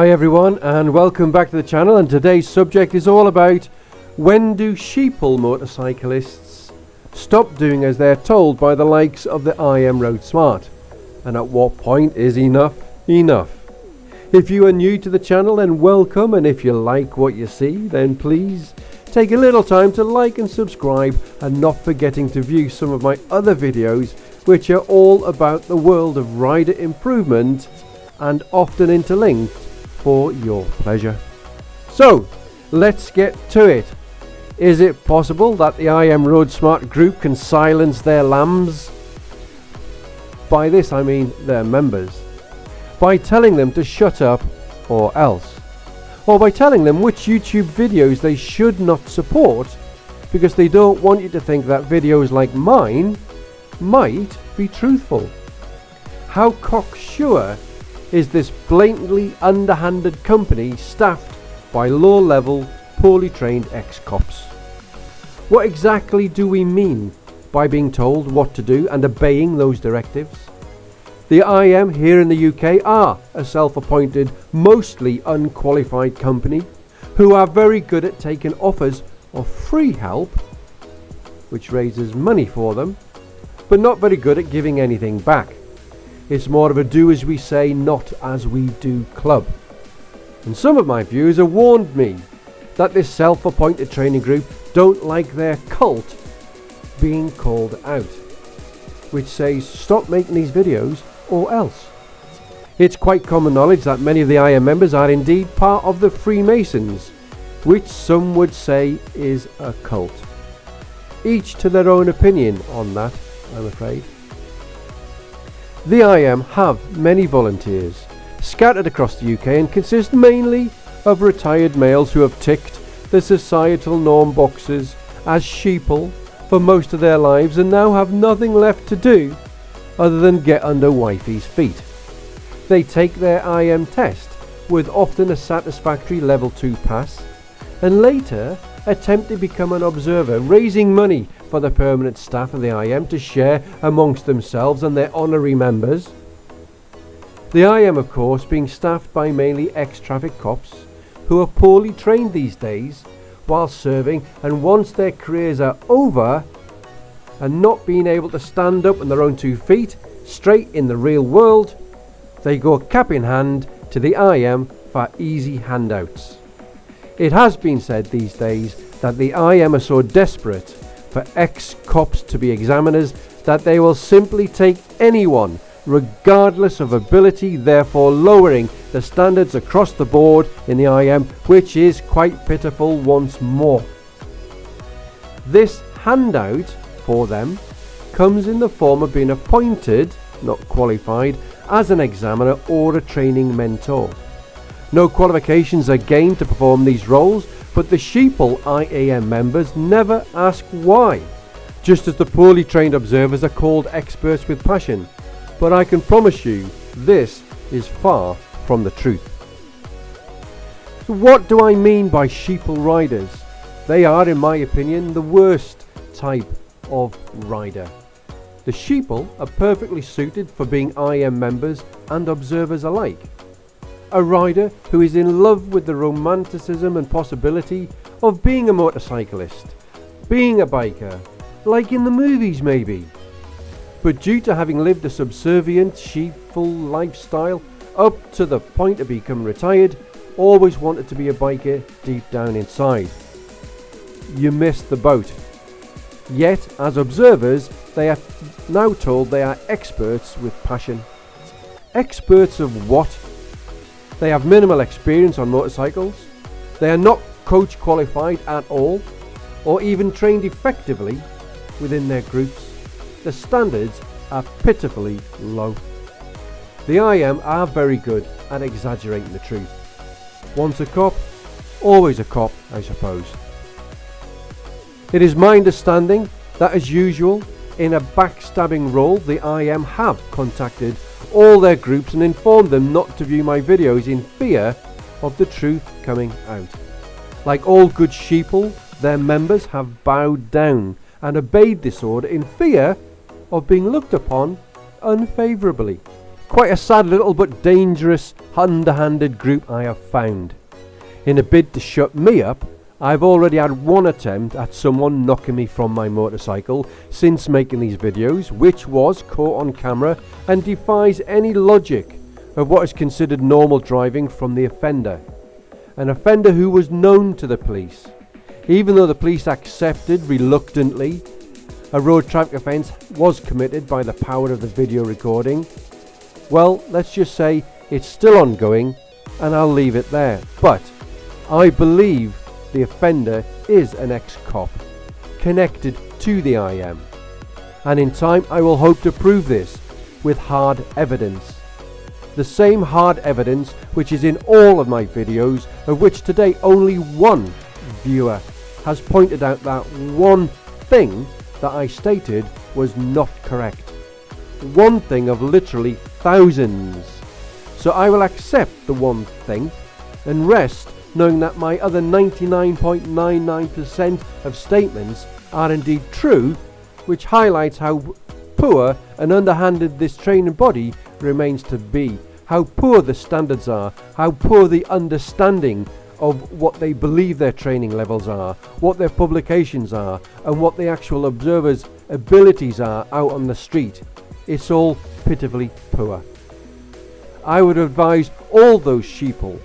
Hi everyone, and welcome back to the channel, and today's subject is all about when do sheeple motorcyclists stop doing as they're told by the likes of the I Am Road Smart, and at what point is enough enough? If you are new to the channel, then welcome, and if you like what you see, then please take a little time to like and subscribe, and not forgetting to view some of my other videos which are all about the world of rider improvement and often interlinked for your pleasure. So let's get to it. Is it possible that the I Am Road Smart group can silence their LAMBS? By this I mean their members, by telling them to shut up or else, or by telling them which YouTube videos they should not support because they don't want you to think that videos like mine might be truthful. How cocksure is this blatantly underhanded company staffed by low-level, poorly trained ex-cops? What exactly do we mean by being told what to do and obeying those directives? The IM here in the UK are a self-appointed, mostly unqualified company who are very good at taking offers of free help, which raises money for them, but not very good at giving anything back. It's more of a do as we say, not as we do club. And some of my viewers have warned me that this self-appointed training group don't like their cult being called out, which says stop making these videos or else. It's quite common knowledge that many of the IM members are indeed part of the Freemasons, which some would say is a cult. Each to their own opinion on that, I'm afraid. The IM have many volunteers scattered across the UK and consist mainly of retired males who have ticked the societal norm boxes as sheeple for most of their lives and now have nothing left to do other than get under wifey's feet. They take their IM test with often a satisfactory level 2 pass and later attempt to become an observer, raising money for the permanent staff of the IM to share amongst themselves and their honorary members. The IM, of course, being staffed by mainly ex-traffic cops who are poorly trained these days while serving, and once their careers are over and not being able to stand up on their own 2 feet straight in the real world, they go cap in hand to the IM for easy handouts. It has been said these days that the IM are so desperate for ex-cops to be examiners that they will simply take anyone regardless of ability, therefore lowering the standards across the board in the IM, which is quite pitiful once more. This handout for them comes in the form of being appointed, not qualified, as an examiner or a training mentor. No qualifications are gained to perform these roles, but the sheeple IAM members never ask why, just as the poorly trained observers are called experts with passion. But I can promise you, this is far from the truth. So what do I mean by sheeple riders? They are, in my opinion, the worst type of rider. The sheeple are perfectly suited for being IM members and observers alike. A rider who is in love with the romanticism and possibility of being a motorcyclist, being a biker, like in the movies maybe. But due to having lived a subservient, sheeple lifestyle up to the point of becoming retired, always wanted to be a biker deep down inside. You missed the boat. Yet, as observers, they are now told they are experts with passion. Experts of what? They have minimal experience on motorcycles, they are not coach qualified at all, or even trained effectively within their groups. The standards are pitifully low. The IM are very good at exaggerating the truth. Once a cop, always a cop, I suppose. It is my understanding that, as usual, in a backstabbing role, the IM have contacted all their groups and informed them not to view my videos in fear of the truth coming out. Like all good sheeple, their members have bowed down and obeyed this order in fear of being looked upon unfavourably. Quite a sad little but dangerous underhanded group I have found. In a bid to shut me up, I've already had one attempt at someone knocking me from my motorcycle since making these videos, which was caught on camera and defies any logic of what is considered normal driving from the offender. An offender who was known to the police. Even though the police accepted reluctantly a road traffic offence was committed by the power of the video recording, well, let's just say it's still ongoing, and I'll leave it there. But I believe the offender is an ex-cop connected to the IM, and in time I will hope to prove this with hard evidence. The same hard evidence which is in all of my videos, of which today only one viewer has pointed out that one thing that I stated was not correct. One thing of literally thousands. So I will accept the one thing and rest knowing that my other 99.99% of statements are indeed true, which highlights how poor and underhanded this training body remains to be, how poor the standards are, how poor the understanding of what they believe their training levels are, what their publications are, and what the actual observers' abilities are out on the street. It's all pitifully poor. I would advise all those sheeple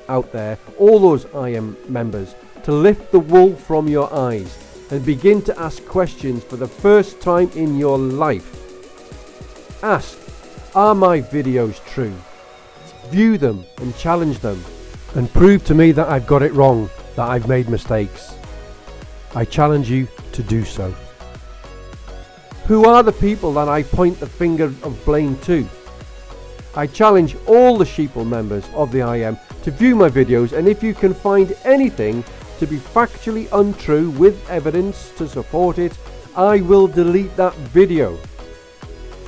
out there, all those IM members, to lift the wool from your eyes and begin to ask questions for the first time in your life. Ask, are my videos true? View them and challenge them, and prove to me that I've got it wrong, that I've made mistakes. I challenge you to do so. Who are the people that I point the finger of blame to? I challenge all the sheeple members of the IM to view my videos, and if you can find anything to be factually untrue with evidence to support it, I will delete that video.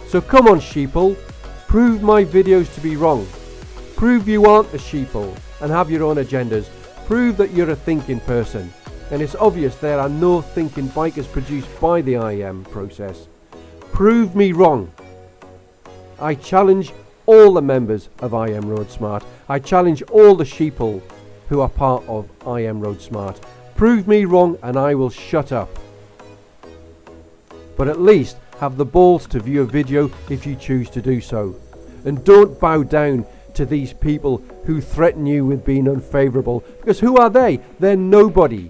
So come on sheeple, prove my videos to be wrong. Prove you aren't the sheeple and have your own agendas. Prove that you're a thinking person. And it's obvious there are no thinking bikers produced by the IM process. Prove me wrong. I challenge all the members of IM Road Smart. I challenge all the sheeple who are part of IM Road Smart. Prove me wrong and I will shut up. But at least have the balls to view a video if you choose to do so. And don't bow down to these people who threaten you with being unfavourable, because who are they? They're nobody.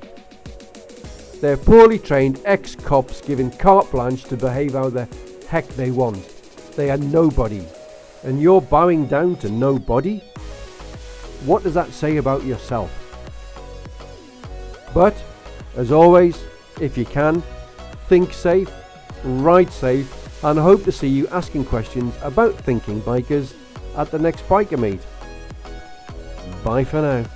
They're poorly trained ex-cops given carte blanche to behave how the heck they want. They are nobody. And you're bowing down to nobody? What does that say about yourself? But, as always, if you can, think safe, ride safe, and I hope to see you asking questions about thinking bikers at the next biker meet. Bye for now.